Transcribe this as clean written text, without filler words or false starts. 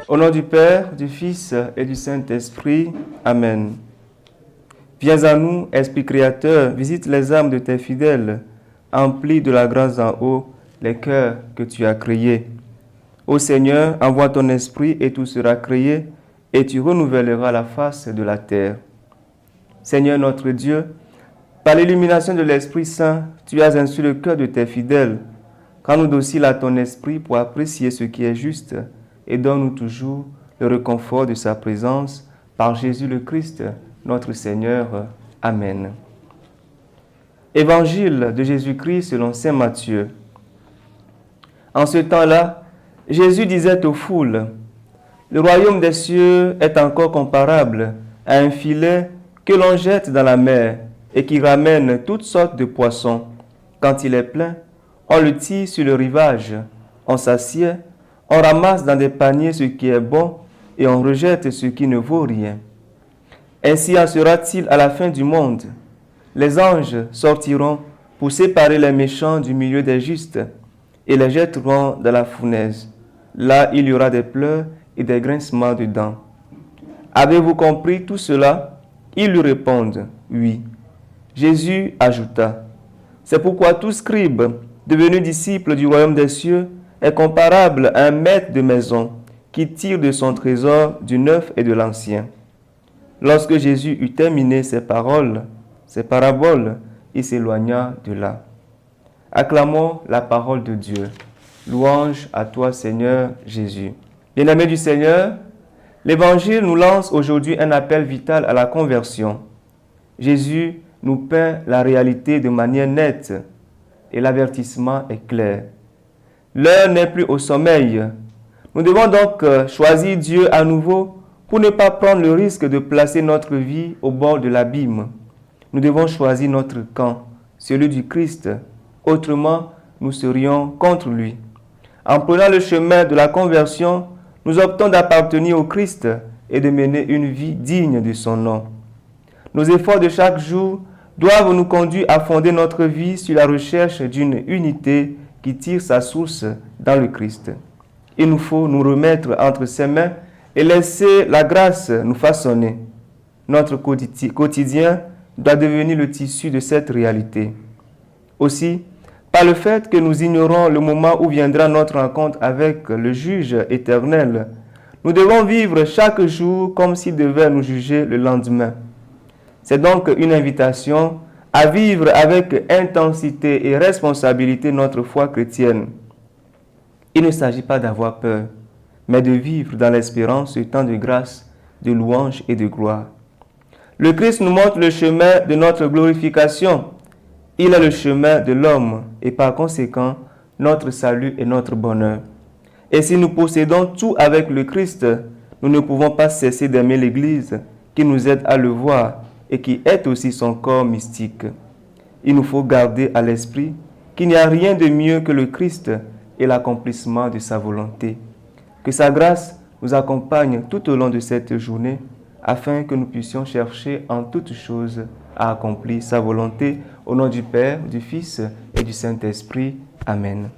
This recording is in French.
Au nom du Père, du Fils et du Saint-Esprit. Amen. Viens à nous, Esprit Créateur, visite les âmes de tes fidèles, emplis de la grâce en haut les cœurs que tu as créés. Ô Seigneur, envoie ton Esprit et tout sera créé, et tu renouvelleras la face de la terre. Seigneur notre Dieu, par l'illumination de l'Esprit Saint, tu as instruit le cœur de tes fidèles. Rends-nous dociles à ton Esprit pour apprécier ce qui est juste, et donne-nous toujours le réconfort de sa présence par Jésus le Christ, notre Seigneur. Amen. Évangile de Jésus-Christ selon saint Matthieu. En ce temps-là, Jésus disait aux foules, « Le royaume des cieux est encore comparable à un filet que l'on jette dans la mer et qui ramène toutes sortes de poissons. Quand il est plein, on le tire sur le rivage, on s'assied, on ramasse dans des paniers ce qui est bon et on rejette ce qui ne vaut rien. Ainsi en sera-t-il à la fin du monde. Les anges sortiront pour séparer les méchants du milieu des justes et les jetteront dans la fournaise. Là, il y aura des pleurs et des grincements de dents. Avez-vous compris tout cela? » Ils lui répondent, « Oui. » Jésus ajouta, « C'est pourquoi tout scribe, devenu disciple du royaume des cieux, est comparable à un maître de maison qui tire de son trésor du neuf et de l'ancien. » Lorsque Jésus eut terminé ses paroles, ses paraboles, il s'éloigna de là. Acclamons la parole de Dieu. Louange à toi, Seigneur Jésus. Bien-aimés du Seigneur, l'Évangile nous lance aujourd'hui un appel vital à la conversion. Jésus nous peint la réalité de manière nette et l'avertissement est clair. L'heure n'est plus au sommeil. Nous devons donc choisir Dieu à nouveau pour ne pas prendre le risque de placer notre vie au bord de l'abîme. Nous devons choisir notre camp, celui du Christ. Autrement, nous serions contre lui. En prenant le chemin de la conversion, nous optons d'appartenir au Christ et de mener une vie digne de son nom. Nos efforts de chaque jour doivent nous conduire à fonder notre vie sur la recherche d'une unité qui tire sa source dans le Christ. Il nous faut nous remettre entre ses mains et laisser la grâce nous façonner. Notre quotidien doit devenir le tissu de cette réalité. Aussi, par le fait que nous ignorons le moment où viendra notre rencontre avec le juge éternel, nous devons vivre chaque jour comme s'il devait nous juger le lendemain. C'est donc une invitation à vivre avec intensité et responsabilité notre foi chrétienne. Il ne s'agit pas d'avoir peur, mais de vivre dans l'espérance ce temps de grâce, de louange et de gloire. Le Christ nous montre le chemin de notre glorification. Il est le chemin de l'homme et par conséquent, notre salut et notre bonheur. Et si nous possédons tout avec le Christ, nous ne pouvons pas cesser d'aimer l'Église qui nous aide à le voir et qui est aussi son corps mystique. Il nous faut garder à l'esprit qu'il n'y a rien de mieux que le Christ et l'accomplissement de sa volonté. Que sa grâce nous accompagne tout au long de cette journée afin que nous puissions chercher en toutes choses à accomplir sa volonté au nom du Père, du Fils et du Saint-Esprit. Amen.